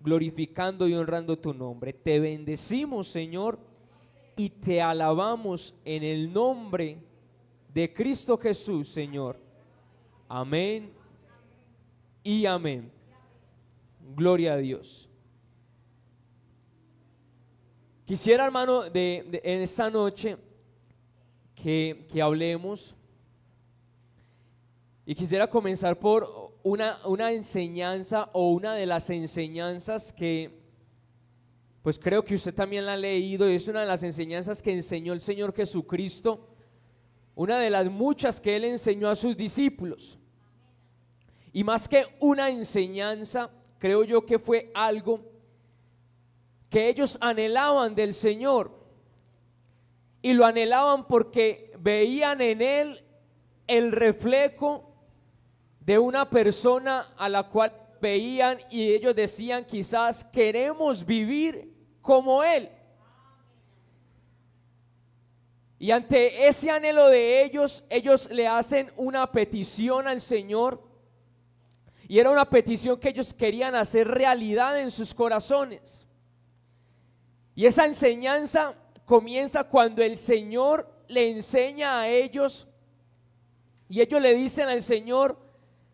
glorificando y honrando tu nombre. Te bendecimos, Señor, y te alabamos en el nombre de Cristo Jesús, Señor. Amén y amén. Gloria a Dios. Quisiera, hermano, en esta noche que hablemos, y quisiera comenzar por una enseñanza, o una de las enseñanzas que pues creo que usted también la ha leído, y es una de las enseñanzas que enseñó el Señor Jesucristo, una de las muchas que Él enseñó a sus discípulos. Y más que una enseñanza, creo yo que fue algo que ellos anhelaban del Señor, y lo anhelaban porque veían en Él el reflejo de una persona a la cual veían, y ellos decían: quizás queremos vivir como Él. Y ante ese anhelo de ellos le hacen una petición al Señor, y era una petición que ellos querían hacer realidad en sus corazones. Y esa enseñanza comienza cuando el Señor le enseña a ellos, y ellos le dicen al Señor: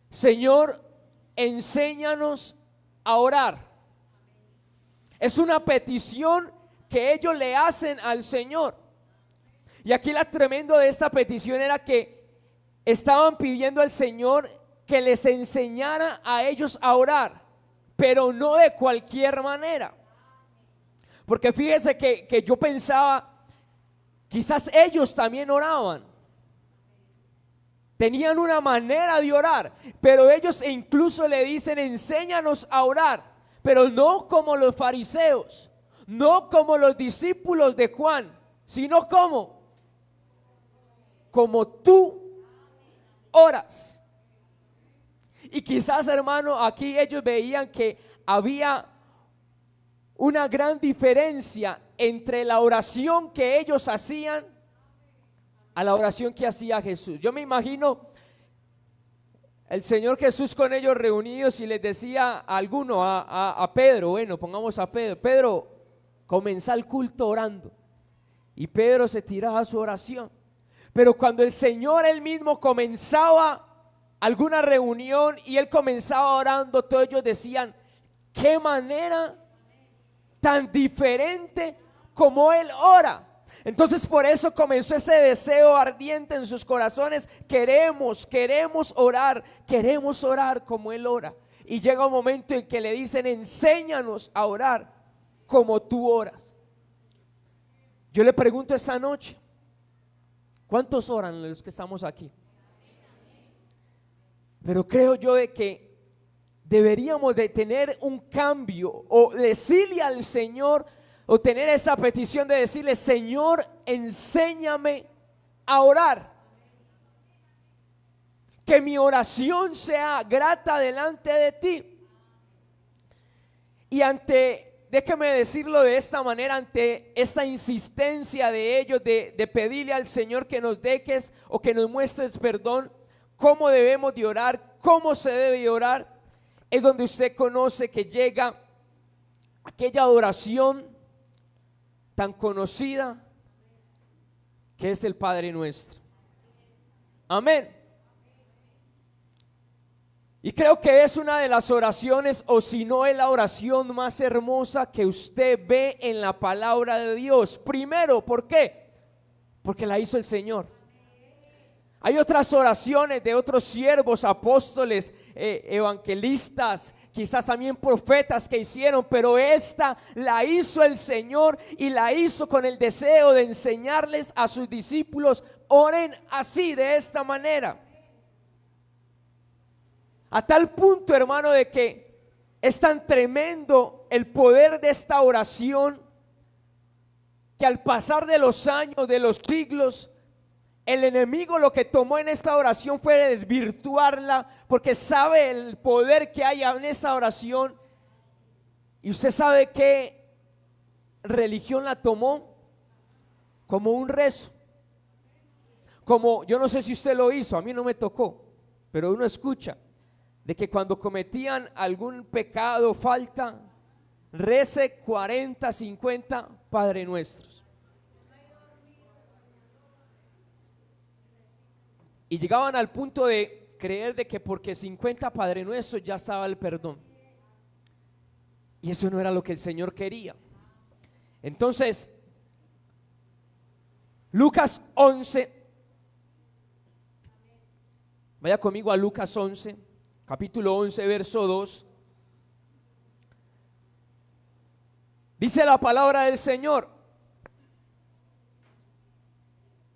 Señor, enséñanos a orar. Es una petición que ellos le hacen al Señor. Y aquí la tremendo de esta petición era que estaban pidiendo al Señor que les enseñara a ellos a orar, pero no de cualquier manera. Porque fíjese que yo pensaba, quizás ellos también oraban, tenían una manera de orar, pero ellos incluso le dicen: enséñanos a orar, pero no como los fariseos, no como los discípulos de Juan, sino como tú oras. Y quizás, hermano, aquí ellos veían que había una gran diferencia entre la oración que ellos hacían a la oración que hacía Jesús. Yo me imagino el Señor Jesús con ellos reunidos, y les decía a alguno, a Pedro, bueno, pongamos a Pedro: Pedro, comienza el culto orando. Y Pedro se tiraba a su oración. Pero cuando el Señor él mismo comenzaba alguna reunión y él comenzaba orando, todos ellos decían: qué manera tan diferente como él ora. Entonces por eso comenzó ese deseo ardiente en sus corazones: queremos orar como él ora. Y llega un momento en que le dicen: enséñanos a orar como tú oras. Yo le pregunto esta noche: ¿cuántos oran los que estamos aquí? Pero creo yo de que deberíamos de tener un cambio, o decirle al Señor, o tener esa petición de decirle: Señor, enséñame a orar. Que mi oración sea grata delante de ti. Y déjeme decirlo de esta manera, ante esta insistencia de ellos de pedirle al Señor que nos dejes o que nos muestres perdón, cómo debemos de orar, cómo se debe de orar, es donde usted conoce que llega aquella oración tan conocida que es el Padre Nuestro. Amén. Y creo que es una de las oraciones, o si no es la oración más hermosa que usted ve en la palabra de Dios. Primero, ¿por qué? Porque la hizo el Señor. Hay otras oraciones de otros siervos, apóstoles, evangelistas, quizás también profetas que hicieron, pero esta la hizo el Señor, y la hizo con el deseo de enseñarles a sus discípulos: oren así, de esta manera. A tal punto, hermano, de que es tan tremendo el poder de esta oración, que al pasar de los años, de los siglos, el enemigo lo que tomó en esta oración fue desvirtuarla, porque sabe el poder que hay en esa oración. Y usted sabe qué religión la tomó: como un rezo. Como, yo no sé si usted lo hizo, a mí no me tocó, pero uno escucha de que cuando cometían algún pecado, falta, rece 40, 50 Padre Nuestros. Y llegaban al punto de creer de que porque 50 Padre Nuestros ya estaba el perdón. Y eso no era lo que el Señor quería. Entonces, Lucas 11, vaya conmigo a Lucas 11, capítulo 11, verso 2. Dice la palabra del Señor.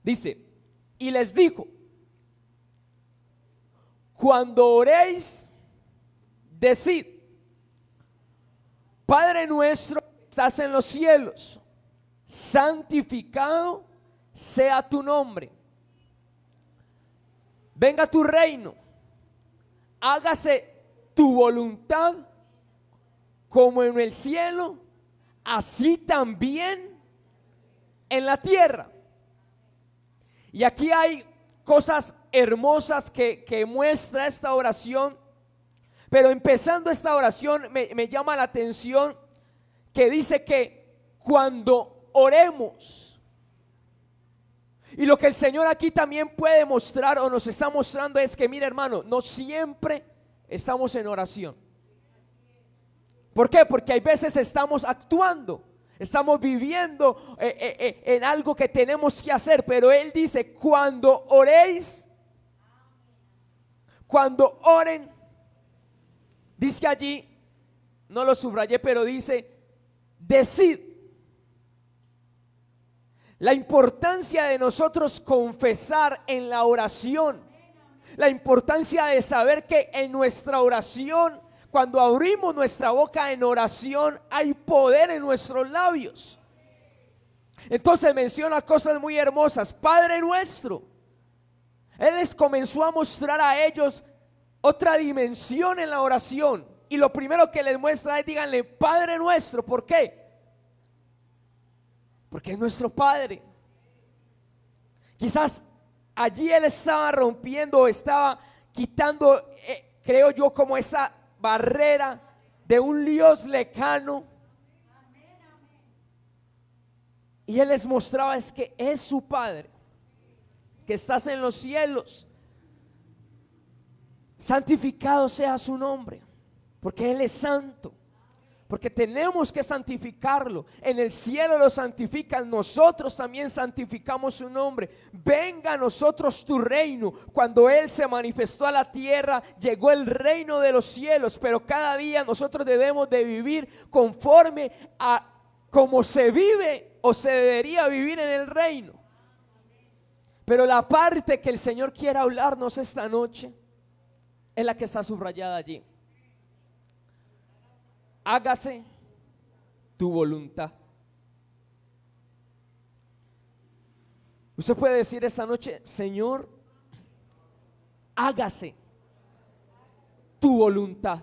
Dice, y les dijo: cuando oréis, decid: Padre nuestro que estás en los cielos, santificado sea tu nombre. Venga tu reino, hágase tu voluntad como en el cielo, así también en la tierra. Y aquí hay cosas hermosas que muestra esta oración, pero empezando esta oración me llama la atención que dice que cuando oremos, y lo que el Señor aquí también puede mostrar o nos está mostrando es que, mira hermano, no siempre estamos en oración. ¿Por qué? Porque hay veces estamos actuando, estamos viviendo en algo que tenemos que hacer, pero Él dice: cuando oréis, cuando oren, dice allí, no lo subrayé, pero dice: decid. La importancia de nosotros confesar en la oración, la importancia de saber que en nuestra oración, cuando abrimos nuestra boca en oración, hay poder en nuestros labios. Entonces menciona cosas muy hermosas. Padre nuestro. Él les comenzó a mostrar a ellos otra dimensión en la oración. Y lo primero que les muestra es: díganle Padre nuestro. ¿Por qué? Porque es nuestro Padre. Quizás allí Él estaba rompiendo, estaba quitando, creo yo, como esa barrera de un Dios lejano. Y Él les mostraba es que es su Padre, que estás en los cielos. Santificado sea su nombre, porque Él es santo. Porque tenemos que santificarlo. En el cielo lo santifican, nosotros también santificamos su nombre. Venga a nosotros tu reino. Cuando Él se manifestó a la tierra, llegó el reino de los cielos. Pero cada día nosotros debemos de vivir conforme a como se vive o se debería vivir en el reino. Pero la parte que el Señor quiere hablarnos esta noche es la que está subrayada allí. Hágase tu voluntad. Usted puede decir esta noche: Señor, hágase tu voluntad.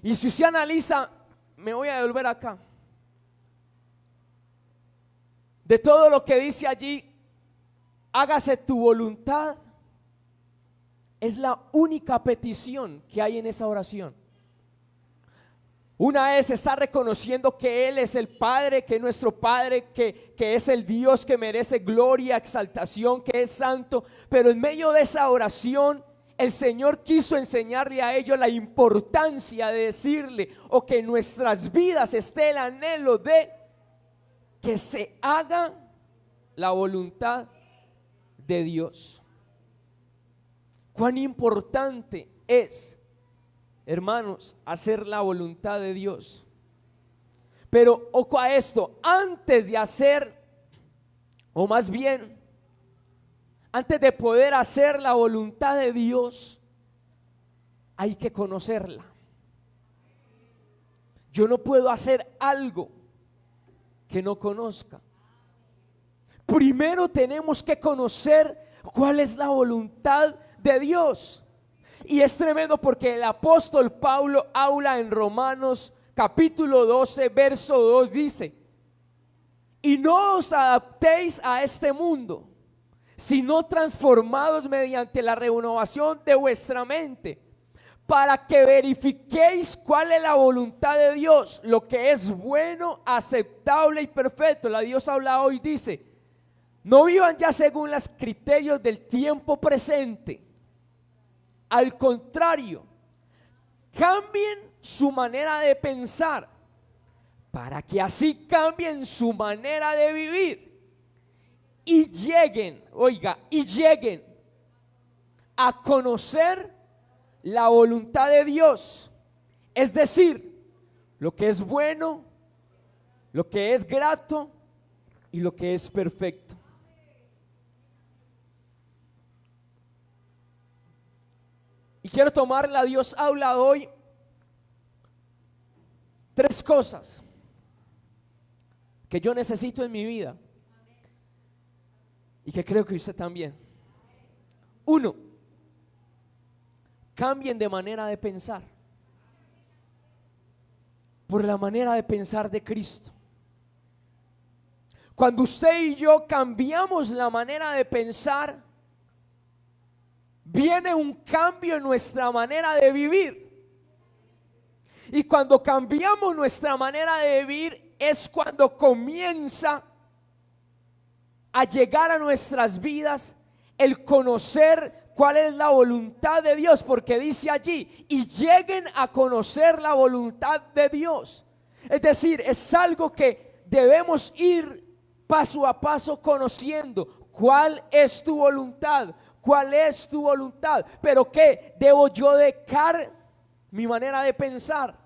Y si usted analiza, me voy a devolver acá, de todo lo que dice allí, hágase tu voluntad, es la única petición que hay en esa oración. Una es estar reconociendo que Él es el Padre, que es nuestro Padre, que es el Dios que merece gloria, exaltación, que es santo. Pero en medio de esa oración, el Señor quiso enseñarle a ellos la importancia de decirle, o que en nuestras vidas esté el anhelo de que se haga la voluntad de Dios. Cuán importante es, hermanos, hacer la voluntad de Dios. Pero ojo a esto: antes de hacer, o más bien, antes de poder hacer la voluntad de Dios, hay que conocerla. Yo no puedo hacer algo que no conozca. Primero tenemos que conocer cuál es la voluntad de Dios. Y es tremendo porque el apóstol Pablo habla en Romanos capítulo 12 verso 2, dice: y no os adaptéis a este mundo, sino transformados mediante la renovación de vuestra mente, para que verifiquéis cuál es la voluntad de Dios, lo que es bueno, aceptable y perfecto. La Dios habla hoy, dice, no vivan ya según los criterios del tiempo presente. Al contrario, cambien su manera de pensar, para que así cambien su manera de vivir y lleguen, y lleguen a conocer la voluntad de Dios, es decir, lo que es bueno, lo que es grato y lo que es perfecto. Y quiero tomar la Dios habla hoy 3 cosas que yo necesito en mi vida y que creo que usted también. 1, cambien de manera de pensar por la manera de pensar de Cristo. Cuando usted y yo cambiamos la manera de pensar, viene un cambio en nuestra manera de vivir. Y cuando cambiamos nuestra manera de vivir es cuando comienza a llegar a nuestras vidas el conocer cuál es la voluntad de Dios, porque dice allí, y lleguen a conocer la voluntad de Dios. Es decir, es algo que debemos ir paso a paso conociendo. ¿Cuál es tu voluntad? ¿Cuál es tu voluntad? Pero ¿qué? ¿Debo yo dejar mi manera de pensar?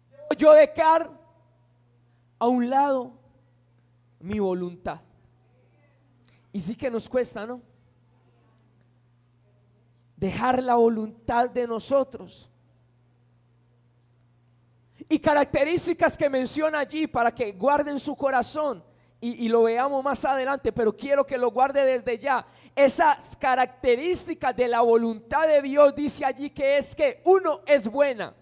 ¿Debo yo dejar a un lado mi voluntad? Y sí que nos cuesta, ¿no? Dejar la voluntad de nosotros. Y características que menciona allí para que guarden su corazón y lo veamos más adelante, pero quiero que lo guarde desde ya. Esas características de la voluntad de Dios dice allí que es que 1 es buena,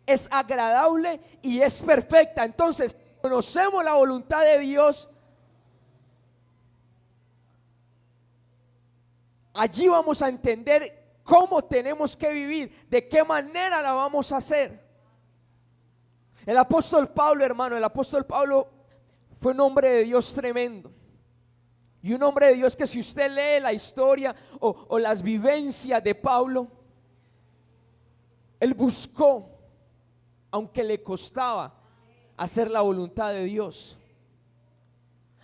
es agradable y es perfecta. Entonces, conocemos la voluntad de Dios. Allí vamos a entender cómo tenemos que vivir, de qué manera la vamos a hacer. El apóstol Pablo, hermano, el apóstol Pablo fue un hombre de Dios tremendo. Y un hombre de Dios que si usted lee la historia o las vivencias de Pablo, él buscó, aunque le costaba, hacer la voluntad de Dios.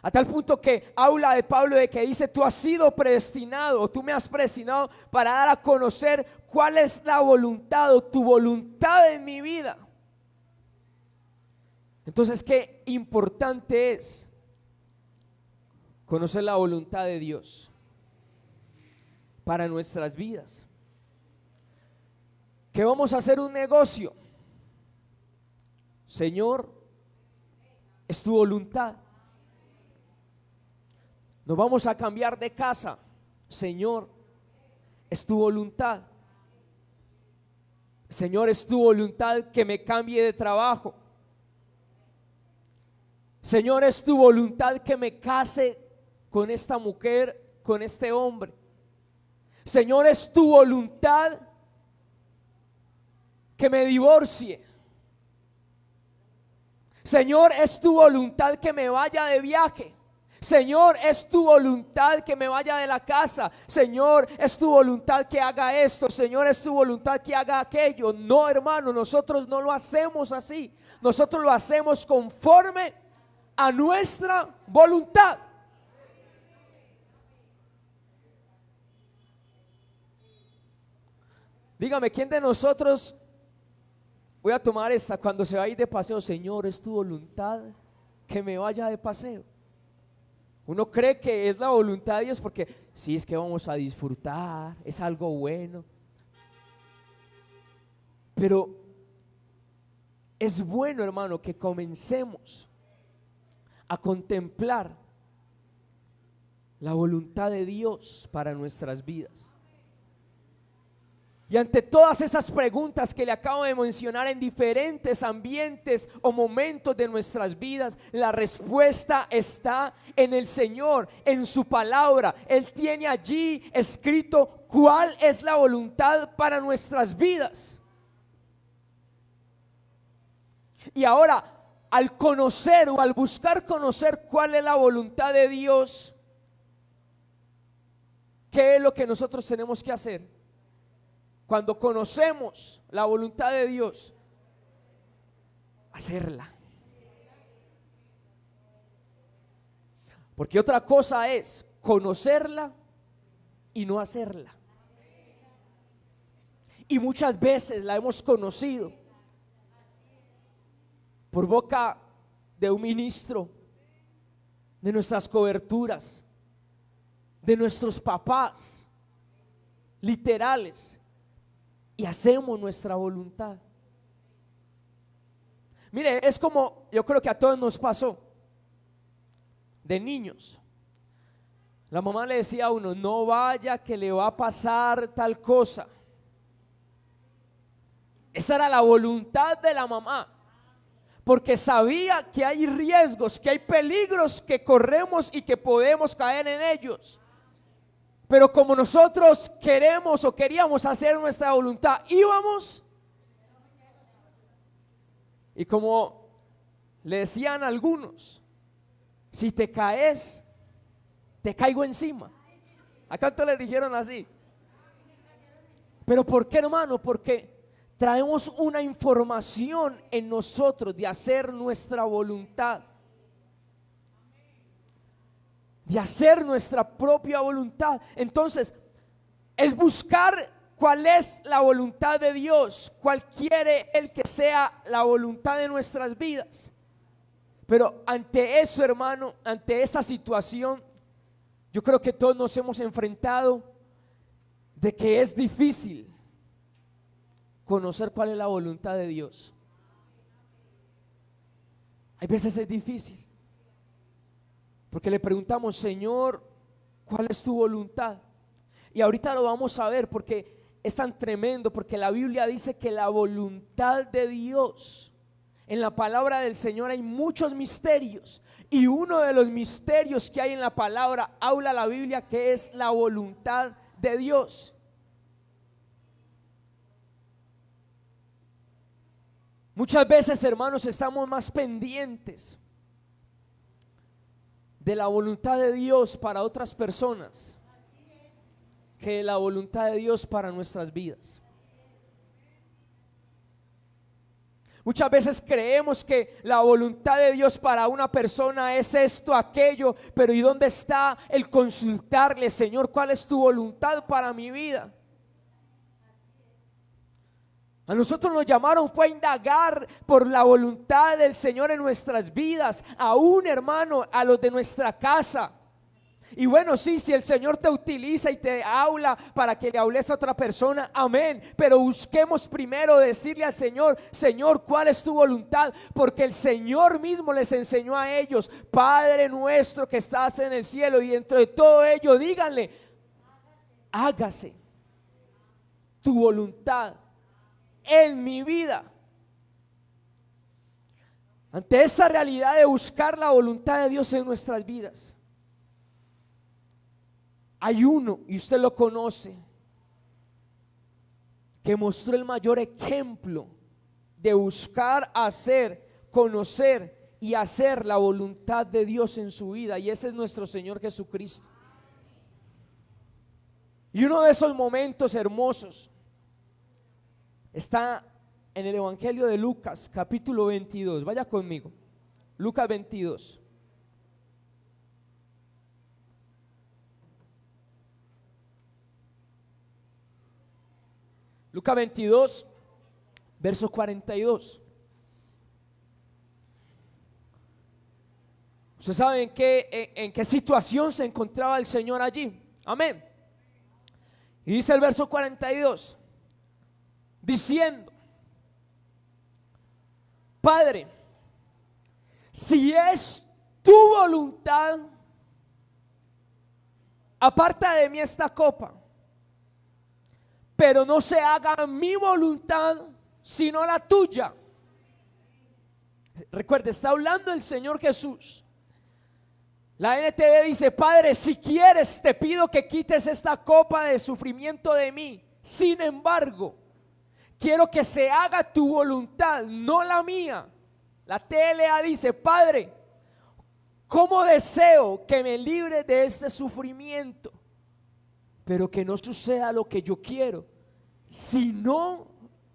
A tal punto que habla de Pablo de que dice, tú has sido predestinado, o tú me has predestinado para dar a conocer cuál es la voluntad o tu voluntad en mi vida. Entonces, qué importante es conocer la voluntad de Dios para nuestras vidas. Que vamos a hacer un negocio. Señor, es tu voluntad. Nos vamos a cambiar de casa. Señor, es tu voluntad. Señor, es tu voluntad que me cambie de trabajo. Señor, es tu voluntad que me case con esta mujer, con este hombre. Señor, es tu voluntad que me divorcie. Señor, es tu voluntad que me vaya de viaje. Señor, es tu voluntad que me vaya de la casa. Señor, es tu voluntad que haga esto. Señor, es tu voluntad que haga aquello. No, hermano, nosotros no lo hacemos así. Nosotros lo hacemos conforme a nuestra voluntad. Dígame, ¿quién de nosotros, voy a tomar esta, cuando se va a ir de paseo, Señor, es tu voluntad que me vaya de paseo? Uno cree que es la voluntad de Dios porque sí, es que vamos a disfrutar, es algo bueno. Pero es bueno, hermano, que comencemos a contemplar la voluntad de Dios para nuestras vidas. Y ante todas esas preguntas que le acabo de mencionar en diferentes ambientes o momentos de nuestras vidas, la respuesta está en el Señor, en su palabra. Él tiene allí escrito cuál es la voluntad para nuestras vidas. Y ahora, al conocer o al buscar conocer cuál es la voluntad de Dios, ¿qué es lo que nosotros tenemos que hacer? Cuando conocemos la voluntad de Dios, hacerla. Porque otra cosa es conocerla y no hacerla. Y muchas veces la hemos conocido por boca de un ministro, de nuestras coberturas, de nuestros papás, literales, y hacemos nuestra voluntad. Mire, es como, yo creo que a todos nos pasó, de niños. La mamá le decía a uno, no vaya que le va a pasar tal cosa. Esa era la voluntad de la mamá, porque sabía que hay riesgos, que hay peligros que corremos y que podemos caer en ellos. Pero como nosotros queremos o queríamos hacer nuestra voluntad, íbamos. Y como le decían algunos, si te caes, te caigo encima. ¿A cuánto le dijeron así? Pero ¿por qué, hermano? Porque traemos una información en nosotros de hacer nuestra voluntad, de hacer nuestra propia voluntad. Entonces, es buscar cuál es la voluntad de Dios, cuál quiere Él que sea la voluntad de nuestras vidas. Pero ante eso, hermano, ante esa situación, yo creo que todos nos hemos enfrentado de que es difícil conocer cuál es la voluntad de Dios. Hay veces es difícil, porque le preguntamos, Señor, ¿cuál es tu voluntad? Y ahorita lo vamos a ver porque es tan tremendo, porque la Biblia dice que la voluntad de Dios, en la palabra del Señor hay muchos misterios, y uno de los misterios que hay en la palabra, habla la Biblia que es la voluntad de Dios. Muchas veces, hermanos, estamos más pendientes de la voluntad de Dios para otras personas que de la voluntad de Dios para nuestras vidas. Muchas veces creemos que la voluntad de Dios para una persona es esto, aquello, pero ¿y dónde está el consultarle, Señor, cuál es tu voluntad para mi vida? A nosotros nos llamaron fue a indagar por la voluntad del Señor en nuestras vidas, aún, hermano, a los de nuestra casa. Y bueno, sí, si el Señor te utiliza y te habla para que le hables a otra persona, amén, pero busquemos primero decirle al Señor, Señor, ¿cuál es tu voluntad? Porque el Señor mismo les enseñó a ellos, Padre nuestro que estás en el cielo, y dentro de todo ello díganle, hágase tu voluntad en mi vida. Ante esa realidad de buscar la voluntad de Dios en nuestras vidas, hay uno, y usted lo conoce, que mostró el mayor ejemplo de buscar, hacer, conocer y hacer la voluntad de Dios en su vida, y ese es nuestro Señor Jesucristo. Y uno de esos momentos hermosos está en el Evangelio de Lucas, capítulo 22. Vaya conmigo, Lucas 22. Lucas 22, verso 42. ¿Usted sabe en qué situación se encontraba el Señor allí? Amén. Y dice el verso 42, diciendo, Padre, si es tu voluntad, aparta de mí esta copa, pero no se haga mi voluntad, sino la tuya. Recuerde, está hablando el Señor Jesús. La NTV dice: Padre, si quieres, te pido que quites esta copa de sufrimiento de mí. Sin embargo, quiero que se haga tu voluntad, no la mía. La TLA dice: Padre, ¿cómo deseo que me libre de este sufrimiento? Pero que no suceda lo que yo quiero, sino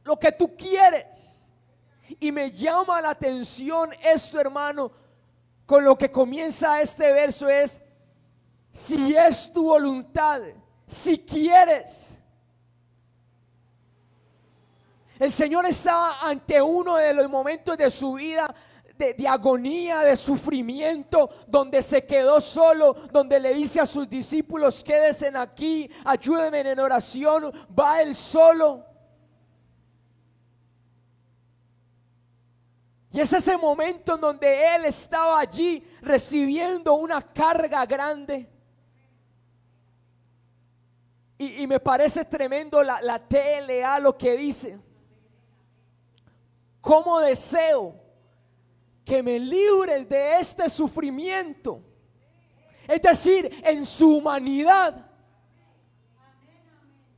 lo que tú quieres. Y me llama la atención esto, hermano, con lo que comienza este verso es: si es tu voluntad, si quieres. El Señor estaba ante uno de los momentos de su vida de agonía, de sufrimiento, donde se quedó solo, donde le dice a sus discípulos: quédense aquí, ayúdenme en oración. Va él solo. Y es ese momento en donde él estaba allí recibiendo una carga grande. Y me parece tremendo la TLA lo que dice: ¿cómo deseo que me libres de este sufrimiento? Es decir, en su humanidad,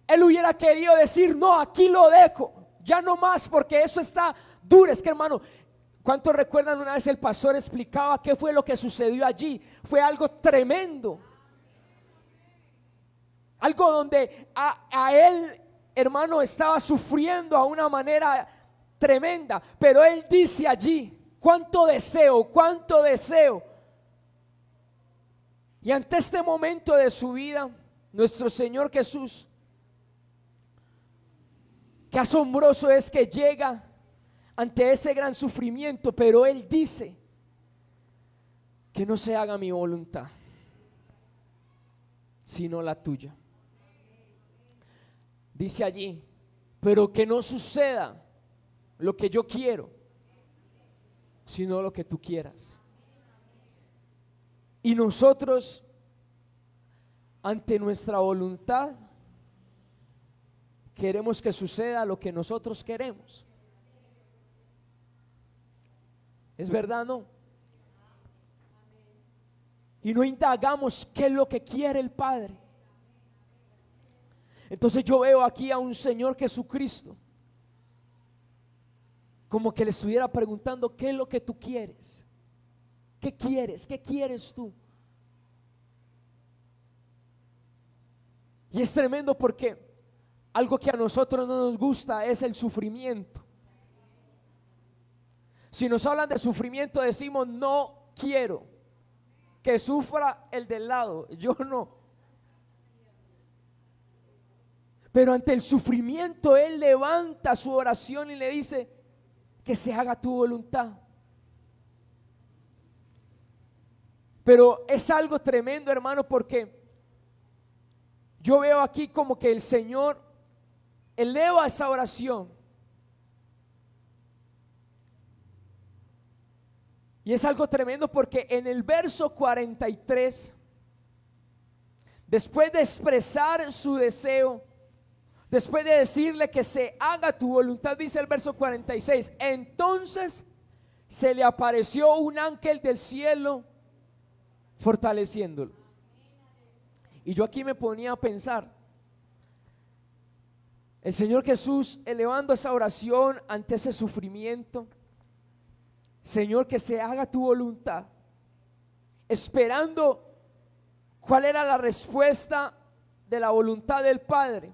él hubiera querido decir: no, aquí lo dejo, ya no más, porque eso está duro. Es que, hermano, ¿cuántos recuerdan una vez el pastor explicaba qué fue lo que sucedió allí? Fue algo tremendo. Algo donde a él, hermano, estaba sufriendo a una manera tremenda. Pero él dice allí: cuánto deseo, cuánto deseo. Y ante este momento de su vida, nuestro Señor Jesús, qué asombroso es que llega ante ese gran sufrimiento, pero él dice: que no se haga mi voluntad, sino la tuya. Dice allí: pero que no suceda lo que yo quiero, sino lo que tú quieras. Y nosotros, ante nuestra voluntad, queremos que suceda lo que nosotros queremos. ¿Es verdad, no? Y no indagamos qué es lo que quiere el Padre. Entonces yo veo aquí a un Señor Jesucristo como que le estuviera preguntando: ¿qué es lo que tú quieres? ¿Qué quieres? ¿Qué quieres tú? Y es tremendo porque algo que a nosotros no nos gusta es el sufrimiento. Si nos hablan de sufrimiento, decimos: no quiero que sufra el del lado, yo no. Pero ante el sufrimiento él levanta su oración y le dice: que se haga tu voluntad. Pero es algo tremendo, hermano, porque yo veo aquí como que el Señor eleva esa oración. Y es algo tremendo porque en el verso 43, después de expresar su deseo, después de decirle que se haga tu voluntad, dice el verso 46: entonces se le apareció un ángel del cielo fortaleciéndolo. Y yo aquí me ponía a pensar, el Señor Jesús elevando esa oración ante ese sufrimiento: Señor, que se haga tu voluntad, esperando cuál era la respuesta de la voluntad del Padre.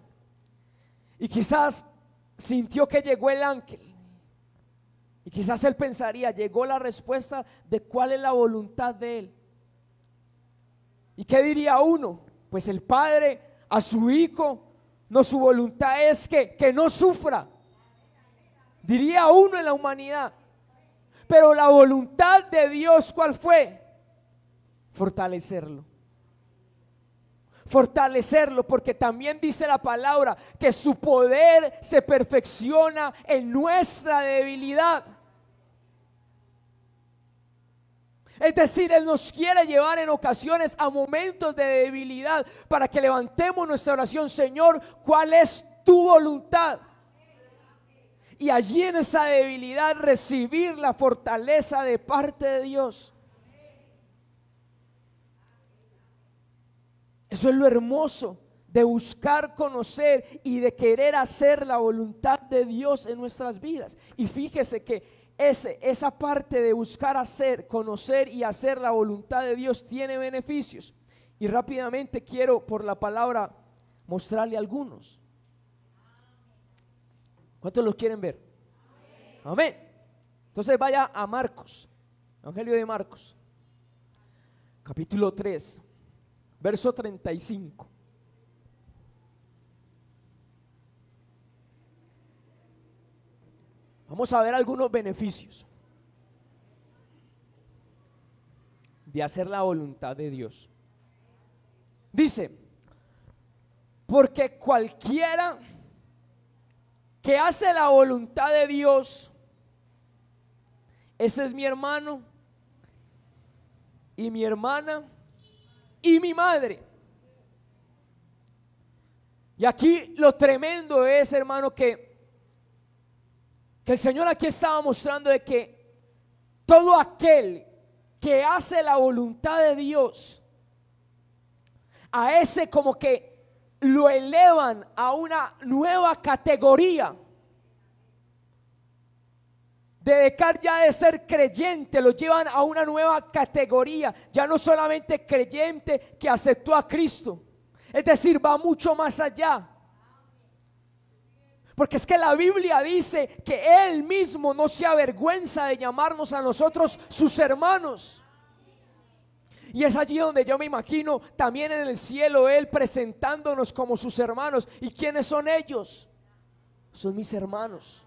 Y quizás sintió que llegó el ángel, y quizás él pensaría: llegó la respuesta de cuál es la voluntad de él. ¿Y qué diría uno? Pues el Padre a su hijo, no, su voluntad es que no sufra, diría uno en la humanidad. Pero la voluntad de Dios, ¿cuál fue? Fortalecerlo. Fortalecerlo, porque también dice la palabra que su poder se perfecciona en nuestra debilidad. Es decir, Él nos quiere llevar en ocasiones a momentos de debilidad para que levantemos nuestra oración: Señor, ¿cuál es tu voluntad. Y allí en esa debilidad recibir la fortaleza de parte de Dios. Eso es lo hermoso de buscar conocer y de querer hacer la voluntad de Dios en nuestras vidas. Y fíjese que esa parte de buscar hacer, conocer y hacer la voluntad de Dios tiene beneficios. Y rápidamente quiero por la palabra mostrarle algunos. ¿Cuántos los quieren ver? Amén. Entonces vaya a Marcos, Evangelio de Marcos, capítulo 3, verso 35. Vamos a ver algunos beneficios de hacer la voluntad de Dios. Dice, porque cualquiera que hace la voluntad de Dios, ese es mi hermano y mi hermana y mi madre. Y aquí lo tremendo es, hermano, que el Señor aquí estaba mostrando de que todo aquel que hace la voluntad de Dios, a ese como que lo elevan a una nueva categoría. De dejar ya de ser creyente, lo llevan a una nueva categoría. Ya no solamente creyente que aceptó a Cristo. Es decir, va mucho más allá. Porque es que la Biblia dice que Él mismo no se avergüenza de llamarnos a nosotros sus hermanos. Y es allí donde yo me imagino también en el cielo Él presentándonos como sus hermanos. ¿Y quiénes son ellos? Son mis hermanos.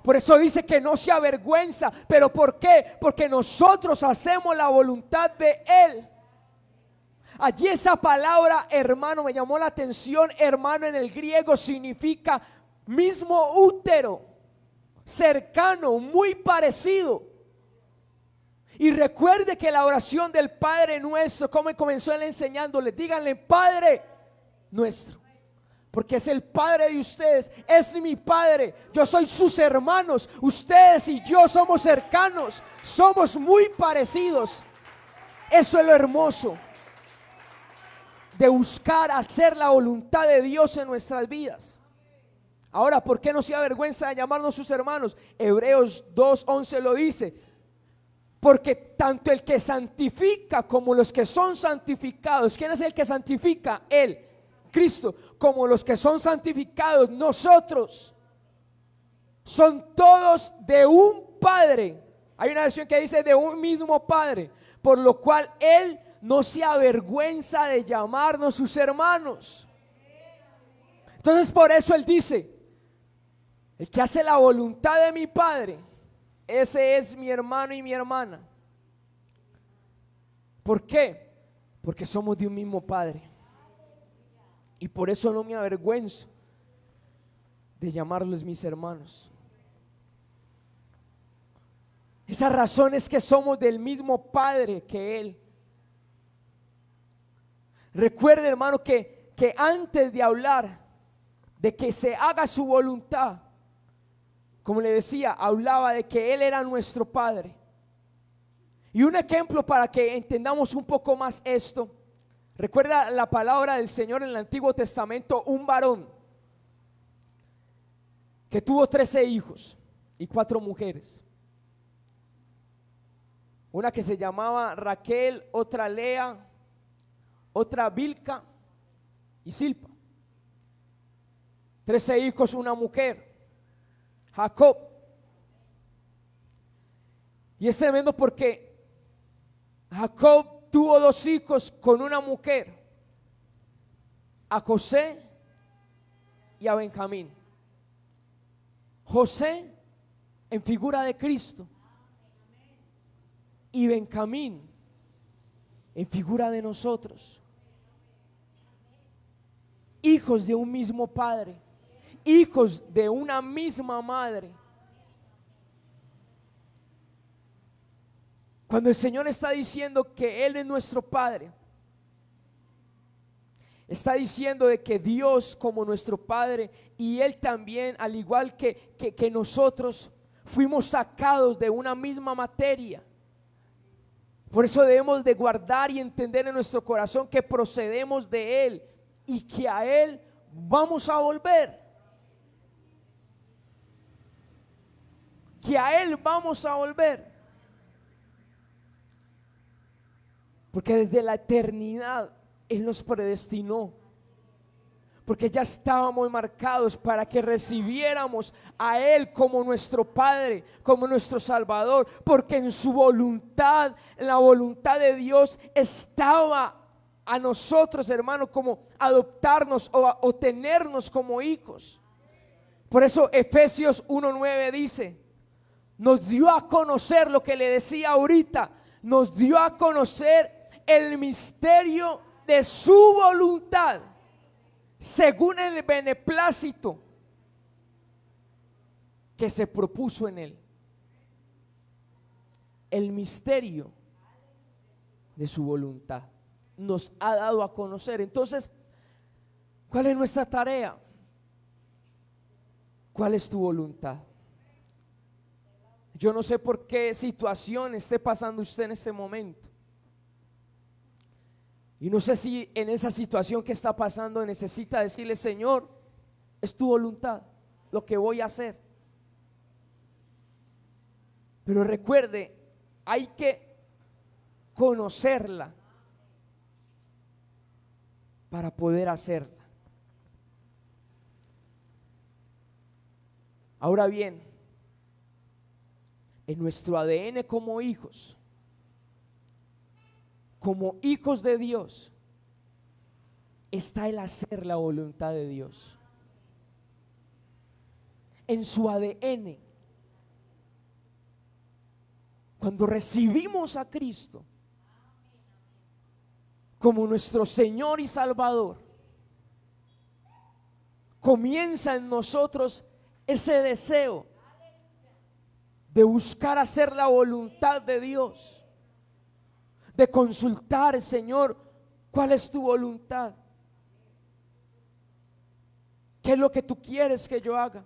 Por eso dice que no se avergüenza. ¿Pero por qué? Porque nosotros hacemos la voluntad de Él. Allí esa palabra hermano me llamó la atención. Hermano en el griego significa mismo útero, cercano, muy parecido. Y recuerde que la oración del Padre Nuestro, como comenzó Él enseñándole, díganle Padre Nuestro. Porque es el Padre de ustedes, es mi Padre, yo soy sus hermanos, ustedes y yo somos cercanos, somos muy parecidos. Eso es lo hermoso de buscar hacer la voluntad de Dios en nuestras vidas. Ahora, ¿por qué no se avergüenza de llamarnos sus hermanos? Hebreos 2:11 lo dice, porque tanto el que santifica como los que son santificados, ¿quién es el que santifica? Él, Cristo, como los que son santificados, nosotros, son todos de un Padre. Hay una versión que dice de un mismo Padre, por lo cual Él no se avergüenza de llamarnos sus hermanos. Entonces por eso Él dice, el que hace la voluntad de mi Padre, ese es mi hermano y mi hermana. ¿Por qué? Porque somos de un mismo Padre. Y por eso no me avergüenzo de llamarlos mis hermanos. Esa razón es que somos del mismo Padre que Él. Recuerde, hermano, que antes de hablar de que se haga su voluntad, como le decía, hablaba de que Él era nuestro Padre. Y un ejemplo para que entendamos un poco más esto. Recuerda la palabra del Señor en el Antiguo Testamento, un varón que tuvo 13 hijos y 4 mujeres. Una que se llamaba Raquel, otra Lea, otra Bilca y Silpa. 13 hijos, una mujer, Jacob. Y es tremendo porque Jacob tuvo 2 hijos con una mujer, a José y a Benjamín. José en figura de Cristo y Benjamín en figura de nosotros, hijos de un mismo padre, hijos de una misma madre. Cuando el Señor está diciendo que Él es nuestro Padre, Está diciendo de que Dios como nuestro Padre y Él también, al igual que nosotros, fuimos sacados de una misma materia. Por eso debemos de guardar y entender en nuestro corazón que procedemos de Él y que a Él vamos a volver. Que a Él vamos a volver. Porque desde la eternidad Él nos predestinó. Porque ya estábamos marcados para que recibiéramos a Él como nuestro Padre, como nuestro Salvador. Porque en su voluntad, en la voluntad de Dios estaba a nosotros, hermanos, como adoptarnos o tenernos como hijos. Por eso Efesios 1:9 dice, nos dio a conocer lo que le decía ahorita, nos dio a conocer el misterio de su voluntad, según el beneplácito que se propuso en Él. El misterio de su voluntad nos ha dado a conocer. Entonces, ¿cuál es nuestra tarea? ¿Cuál es tu voluntad? Yo no sé por qué situación esté pasando usted en este momento. Y no sé si en esa situación que está pasando necesita decirle, Señor, es tu voluntad lo que voy a hacer. Pero recuerde, hay que conocerla para poder hacerla. Ahora bien, en nuestro ADN como hijos de Dios, está el hacer la voluntad de Dios. En su ADN, cuando recibimos a Cristo como nuestro Señor y Salvador, comienza en nosotros ese deseo de buscar hacer la voluntad de Dios, de consultar, Señor, ¿cuál es tu voluntad? ¿Qué es lo que tú quieres que yo haga?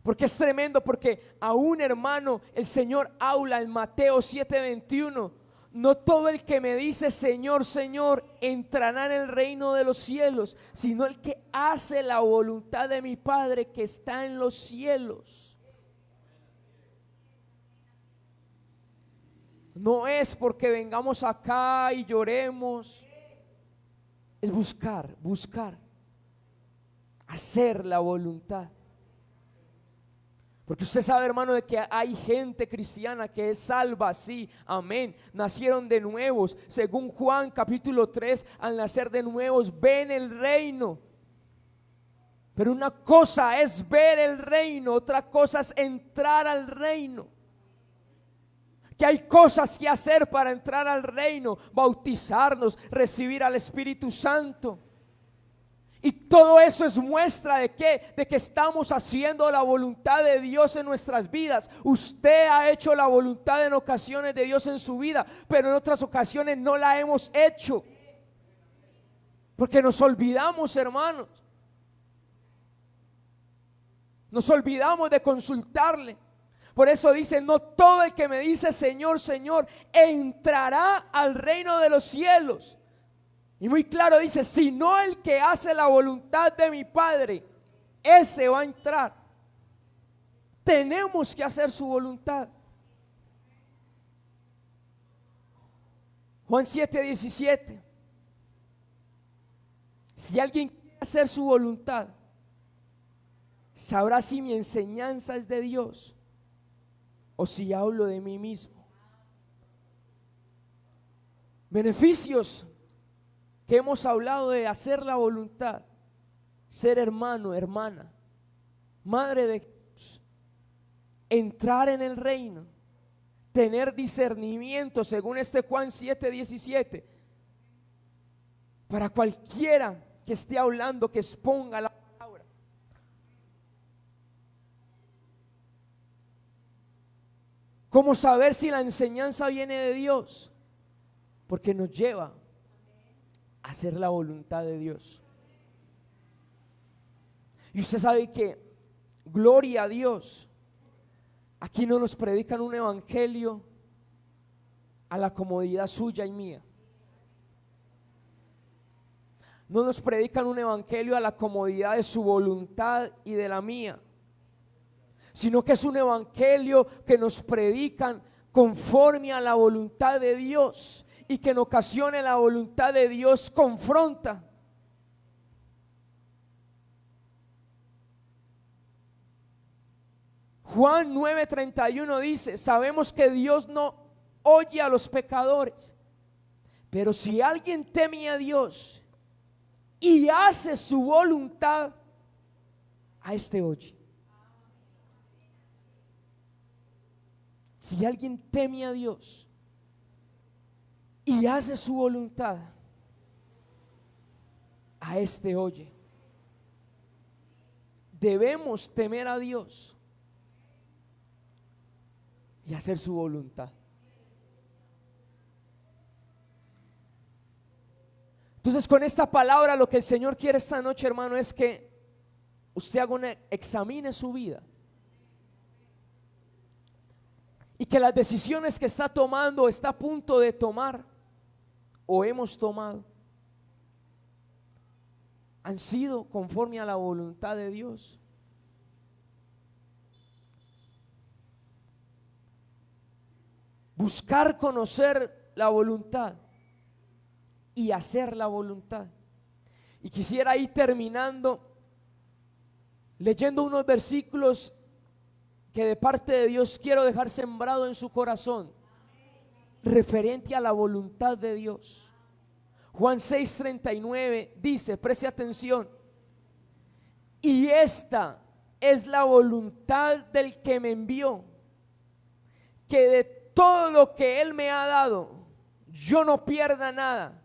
Porque es tremendo, porque aún, hermano, el Señor habla en Mateo 7:21, no todo el que me dice Señor, Señor, entrará en el reino de los cielos, sino el que hace la voluntad de mi Padre que está en los cielos. No es porque vengamos acá y lloremos, es buscar, hacer la voluntad. Porque usted sabe, hermano, de que hay gente cristiana que es salva, sí, amén, nacieron de nuevos, según Juan capítulo 3, al nacer de nuevos ven el reino. Pero una cosa es ver el reino, otra cosa es entrar al reino. Que hay cosas que hacer para entrar al reino, bautizarnos, recibir al Espíritu Santo. Y todo eso es muestra de ¿qué? De que estamos haciendo la voluntad de Dios en nuestras vidas. Usted ha hecho la voluntad en ocasiones de Dios en su vida, pero en otras ocasiones no la hemos hecho. Porque nos olvidamos, hermanos. Nos olvidamos de consultarle. Por eso dice, no todo el que me dice Señor, Señor, entrará al reino de los cielos. Y muy claro dice, sino el que hace la voluntad de mi Padre, ese va a entrar. Tenemos que hacer su voluntad. Juan 7:17. Si alguien quiere hacer su voluntad, sabrá si mi enseñanza es de Dios o si hablo de mí mismo. Beneficios que hemos hablado de hacer la voluntad, ser hermano, hermana, madre de Jesús, entrar en el reino, tener discernimiento, según Juan 7:17, para cualquiera que esté hablando, que exponga la palabra. ¿Cómo saber si la enseñanza viene de Dios? Porque nos lleva hacer la voluntad de Dios. Y usted sabe que, gloria a Dios, aquí no nos predican un evangelio a la comodidad suya y mía. No nos predican un evangelio a la comodidad de su voluntad y de la mía, sino que es un evangelio que nos predican conforme a la voluntad de Dios, y que en ocasiones la voluntad de Dios confronta. Juan 9:31 dice: sabemos que Dios no oye a los pecadores, pero si alguien teme a Dios y hace su voluntad, a este oye. Si alguien teme a Dios y hace su voluntad, a este oye. Debemos temer a Dios y hacer su voluntad. Entonces, con esta palabra, lo que el Señor quiere esta noche, hermano, es que usted examine su vida y que las decisiones que está tomando, está a punto de tomar o hemos tomado, han sido conforme a la voluntad de Dios. Buscar conocer la voluntad y hacer la voluntad. Y quisiera ir terminando leyendo unos versículos que de parte de Dios quiero dejar sembrado en su corazón, referente a la voluntad de Dios. Juan 6:39 dice, preste atención: y esta es la voluntad del que me envió, que de todo lo que Él me ha dado, yo no pierda nada,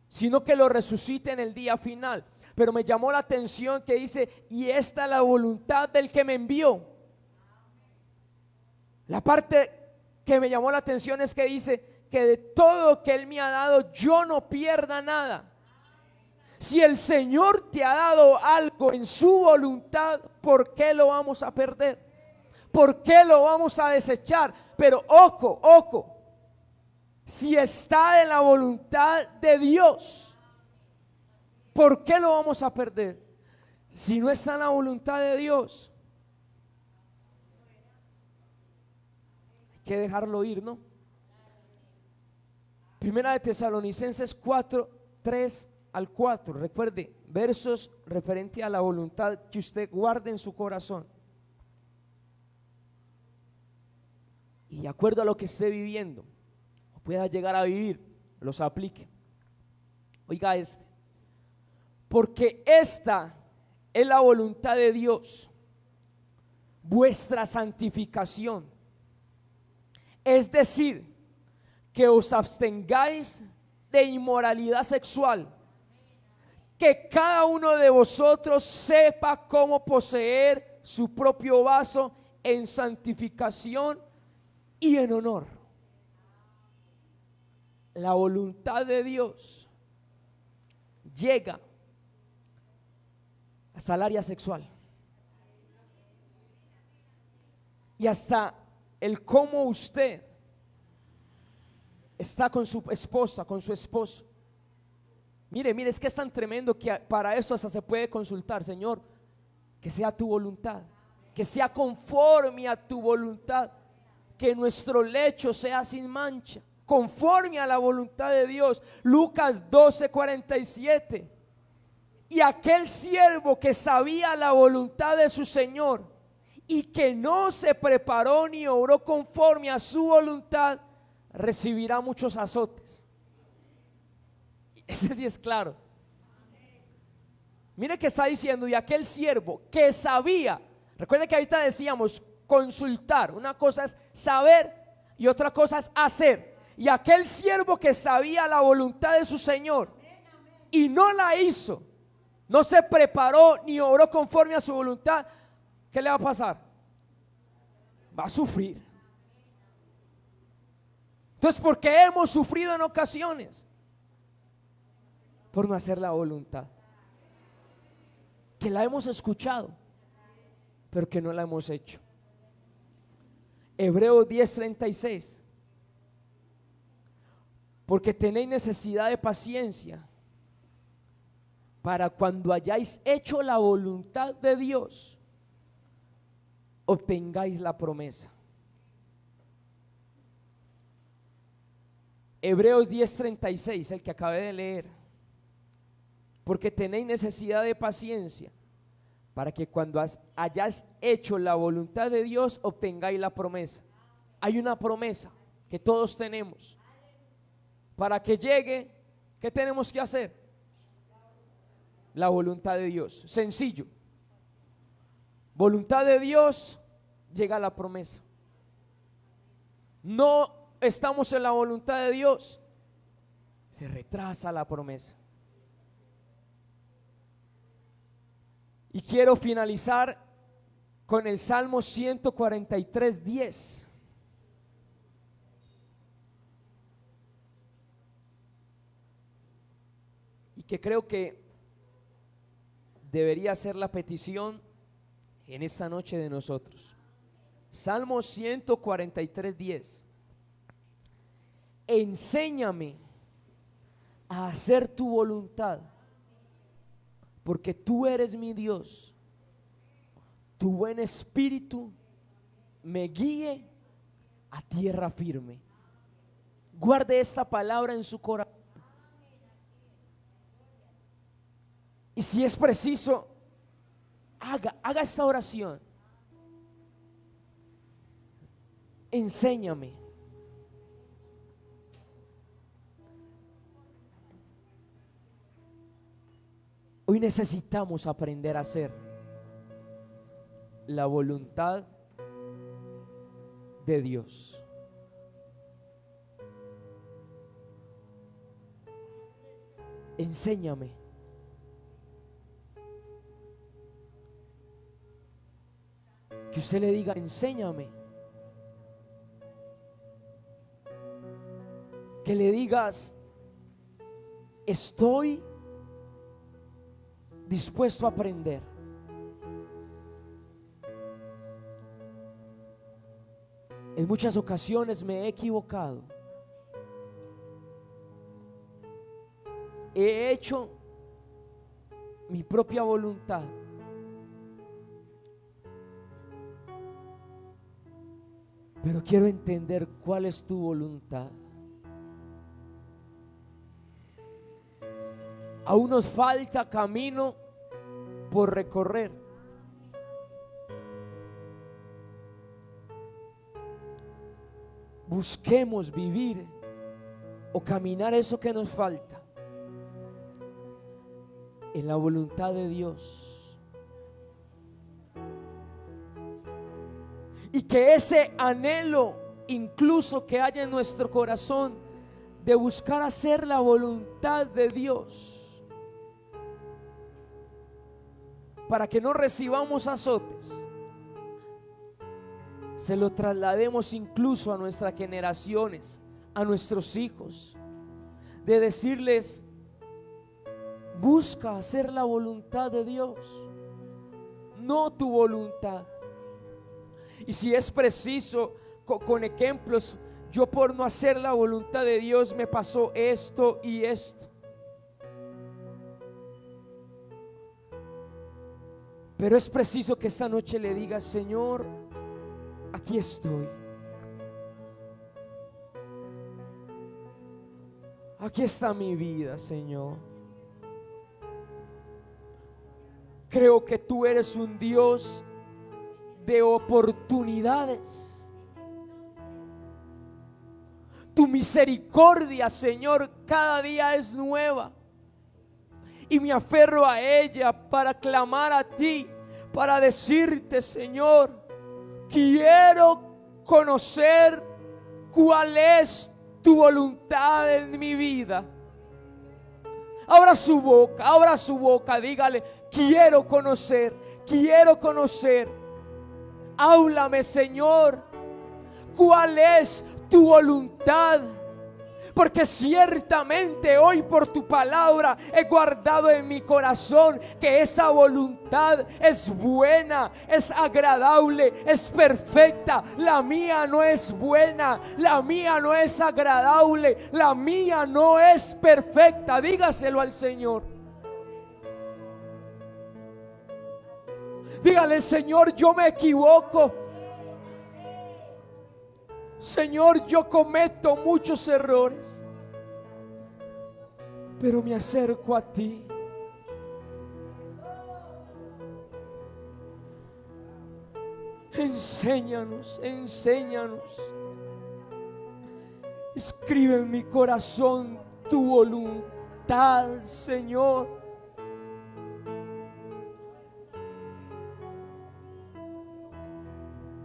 sino que lo resucite en el día final. Pero me llamó la atención que dice, y esta es la voluntad del que me envió. La parte que me llamó la atención es que dice que de todo lo que Él me ha dado, yo no pierda nada. Si el Señor te ha dado algo en su voluntad, ¿por qué lo vamos a perder? ¿Por qué lo vamos a desechar? Pero ojo, si está en la voluntad de Dios, ¿por qué lo vamos a perder? Si no está en la voluntad de Dios, hay que dejarlo ir, ¿no? Primera de Tesalonicenses 4:3-4. Recuerde, versos referente a la voluntad que usted guarde en su corazón. Y de acuerdo a lo que esté viviendo, o pueda llegar a vivir, los aplique. Oiga este: porque esta es la voluntad de Dios, vuestra santificación, es decir, que os abstengáis de inmoralidad sexual, que cada uno de vosotros sepa cómo poseer su propio vaso en santificación y en honor. La voluntad de Dios llega hasta el área sexual y hasta el cómo usted está con su esposa, con su esposo. Mire, es que es tan tremendo que para eso hasta se puede consultar: Señor, que sea tu voluntad, que sea conforme a tu voluntad, que nuestro lecho sea sin mancha, conforme a la voluntad de Dios. Lucas 12:47. Y aquel siervo que sabía la voluntad de su Señor y que no se preparó ni obró conforme a su voluntad, recibirá muchos azotes. Ese sí es claro. Mire que está diciendo, y aquel siervo que sabía. Recuerden que ahorita decíamos consultar. Una cosa es saber y otra cosa es hacer. Y aquel siervo que sabía la voluntad de su Señor y no la hizo, no se preparó ni obró conforme a su voluntad, ¿qué le va a pasar? Va a sufrir. Entonces, ¿por qué hemos sufrido en ocasiones? por no hacer la voluntad. Que la hemos escuchado, pero que no la hemos hecho. Hebreos 10:36. Porque tenéis necesidad de paciencia, para cuando hayáis hecho la voluntad de Dios, obtengáis la promesa. Hebreos 10:36, el que acabé de leer. Porque tenéis necesidad de paciencia, para que cuando hayáis hecho la voluntad de Dios, obtengáis la promesa. Hay una promesa que todos tenemos. Para que llegue, ¿qué tenemos que hacer? La voluntad de Dios. Sencillo. Voluntad de Dios, llega la promesa. No estamos en la voluntad de Dios, se retrasa la promesa. Y quiero finalizar con el Salmo 143:10. Y que creo que debería ser la petición en esta noche de nosotros. Salmo 143:10. Enséñame a hacer tu voluntad, porque tú eres mi Dios. Tu buen espíritu me guíe a tierra firme. Guarde esta palabra en su corazón. Y si es preciso, haga esta oración. Enséñame. Hoy necesitamos aprender a hacer la voluntad de Dios. Enséñame. Que usted le diga, enséñame. Que le digas, estoy dispuesto a aprender. En muchas ocasiones me he equivocado. He hecho mi propia voluntad. Pero quiero entender cuál es tu voluntad. Aún nos falta camino por recorrer. Busquemos vivir o caminar eso que nos falta en la voluntad de Dios. Y que ese anhelo incluso que haya en nuestro corazón de buscar hacer la voluntad de Dios, para que no recibamos azotes, se lo traslademos incluso a nuestras generaciones, a nuestros hijos, de decirles, busca hacer la voluntad de Dios, no tu voluntad. Y si es preciso, con ejemplos, yo por no hacer la voluntad de Dios me pasó esto y esto. Pero es preciso que esta noche le diga, Señor, aquí estoy. Aquí está mi vida, Señor. Creo que tú eres un Dios de oportunidades. Tu misericordia, Señor, cada día es nueva. Y me aferro a ella para clamar a ti, para decirte, Señor, quiero conocer cuál es tu voluntad en mi vida. Abra su boca, dígale, quiero conocer. Háblame, Señor, cuál es tu voluntad, porque ciertamente hoy por tu palabra he guardado en mi corazón que esa voluntad es buena, es agradable, es perfecta. La mía no es buena, la mía no es agradable, la mía no es perfecta. Dígaselo al Señor. Dígale: Señor, yo me equivoco. Señor, yo cometo muchos errores, pero me acerco a ti. Enséñanos, enséñanos. Escribe en mi corazón tu voluntad, Señor.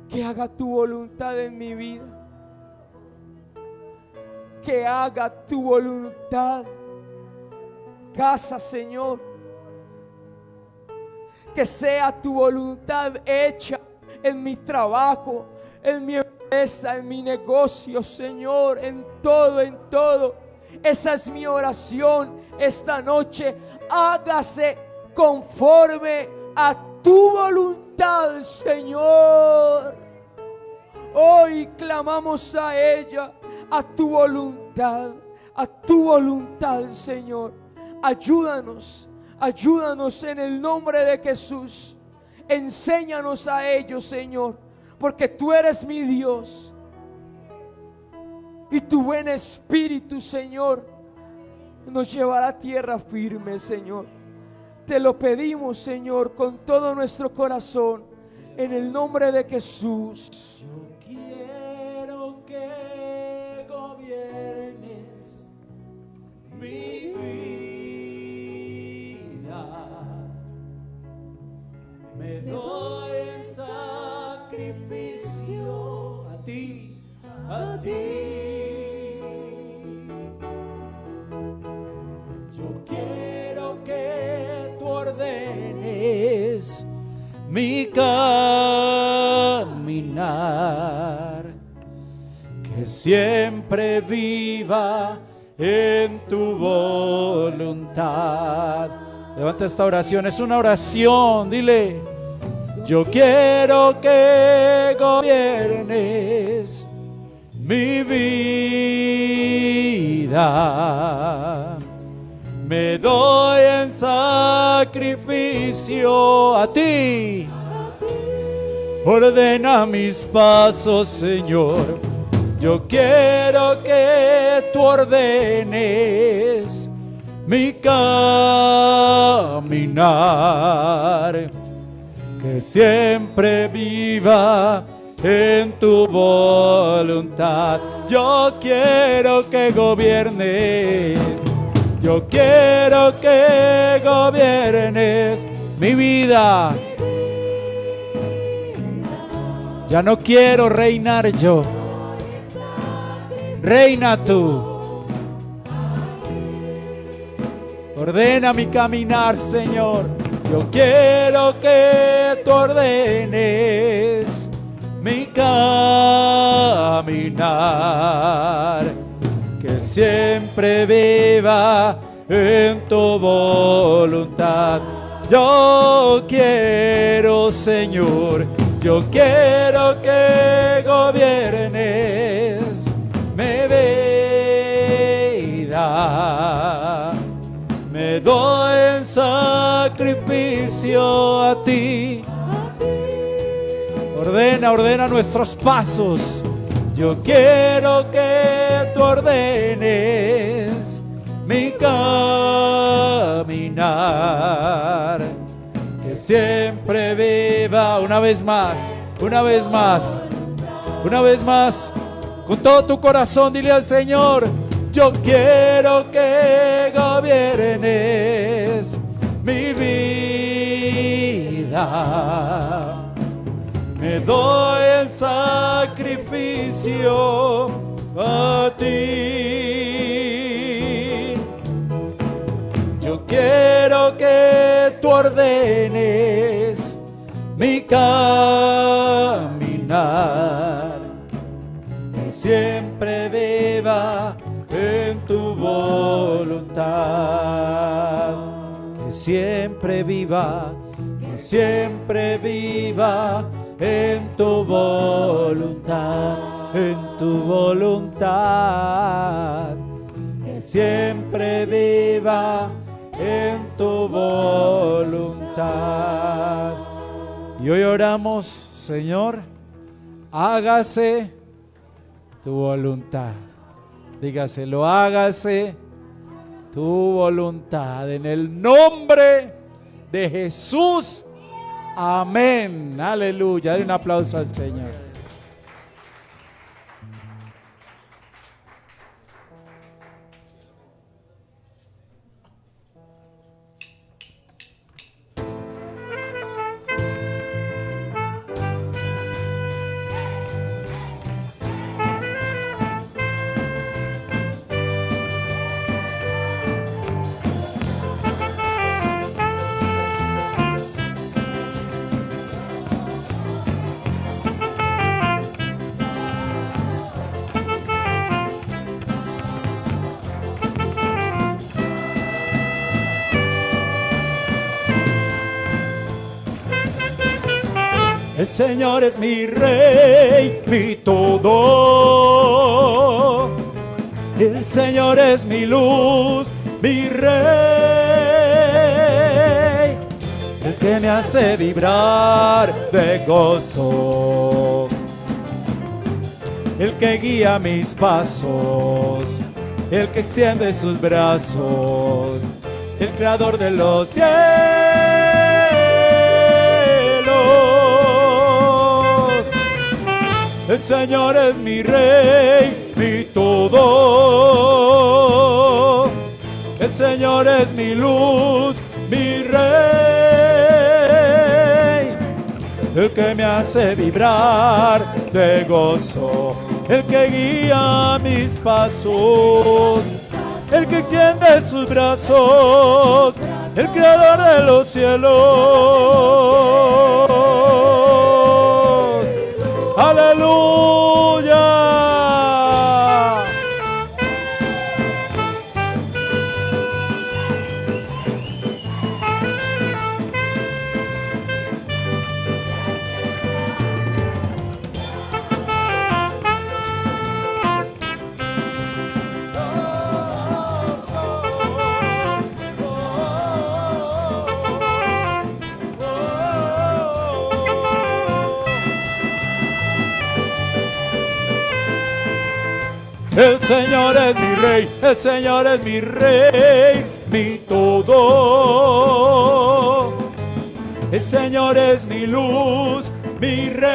Que haga tu voluntad en mi vida. Que haga tu voluntad. Casa, Señor. Que sea tu voluntad hecha en mi trabajo, en mi empresa, en mi negocio, Señor, en todo, en todo. Esa es mi oración esta noche. Hágase conforme a tu voluntad, Señor. Hoy clamamos a ella, a tu voluntad, Señor. Ayúdanos, ayúdanos en el nombre de Jesús. Enséñanos a ellos, Señor, porque tú eres mi Dios. Y tu buen espíritu, Señor, nos llevará a tierra firme, Señor. Te lo pedimos, Señor, con todo nuestro corazón, en el nombre de Jesús. Yo quiero que gobiernes mi vida. Me doy en sacrificio a ti, a ti. Yo quiero que tú ordenes mi caminar, que siempre viva en tu voluntad. Levanta esta oración, es una oración, dile: yo quiero que gobiernes mi vida. Me doy en sacrificio a ti. Ordena mis pasos, Señor. Yo quiero que tú ordenes mi caminar, que siempre viva en tu voluntad. Yo quiero que gobiernes. Yo quiero que gobiernes mi vida. Ya no quiero reinar yo. Reina tú. Ordena mi caminar, Señor. Yo quiero que tú ordenes mi caminar, que siempre viva en tu voluntad. Yo quiero, Señor, yo quiero que gobiernes mi vida. Me doy en sacrificio a ti. Ordena nuestros pasos. Yo quiero que tú ordenes mi caminar, que siempre viva. Una vez más, una vez más, una vez más, con todo tu corazón, dile al Señor: yo quiero que gobiernes mi vida. Me doy en sacrificio a ti. Yo quiero que tú ordenes mi caminar, que siempre viva voluntad. Que siempre viva en tu voluntad, en tu voluntad. Que siempre viva en tu voluntad. Y hoy oramos, Señor, hágase tu voluntad. Dígaselo, hágase tu voluntad en el nombre de Jesús. Amén. Aleluya. Dale un aplauso al Señor. El Señor es mi Rey, mi todo. El Señor es mi luz, mi Rey. El que me hace vibrar de gozo. El que guía mis pasos. El que extiende sus brazos. El creador de los cielos. El Señor es mi Rey, mi todo. El Señor es mi luz, mi Rey. El que me hace vibrar de gozo. El que guía mis pasos. El que extiende sus brazos. El creador de los cielos. ¡Aleluya! El Señor es mi Rey, el Señor es mi Rey, mi todo. El Señor es mi luz, mi Rey.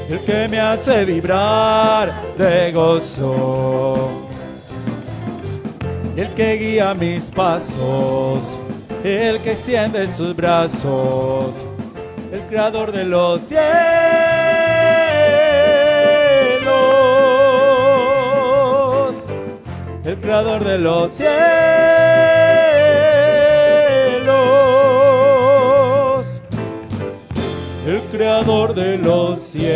El que me hace vibrar de gozo. El que guía mis pasos. El que extiende sus brazos. El creador de los cielos. El creador de los cielos, el creador de los cielos.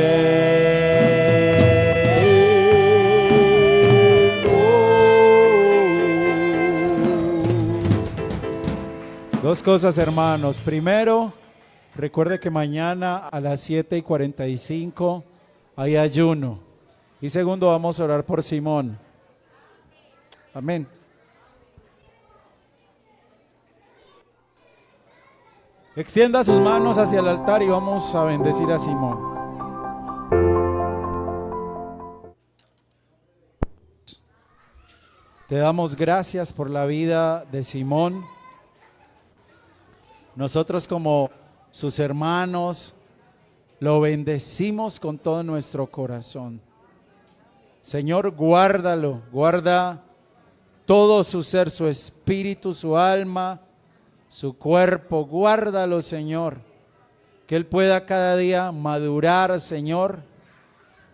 Dos cosas, hermanos. Primero, recuerde que mañana a las 7:45 hay ayuno. Y segundo, vamos a orar por Simón. Amén. Extienda sus manos hacia el altar y vamos a bendecir a Simón. Te damos gracias por la vida de Simón. Nosotros como sus hermanos lo bendecimos con todo nuestro corazón. Señor, guárdalo, guarda todo su ser, su espíritu, su alma, su cuerpo, guárdalo, Señor, que Él pueda cada día madurar, Señor,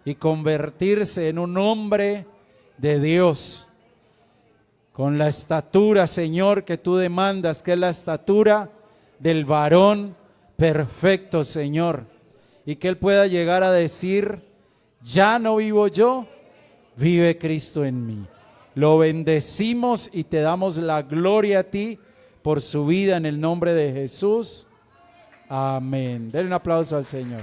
y convertirse en un hombre de Dios, con la estatura, Señor, que Tú demandas, que es la estatura del varón perfecto, Señor, y que Él pueda llegar a decir, ya no vivo yo, vive Cristo en mí. Lo bendecimos y te damos la gloria a ti por su vida en el nombre de Jesús. Amén. Denle un aplauso al Señor.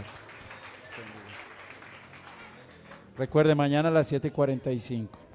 Recuerde, mañana a las 7:45.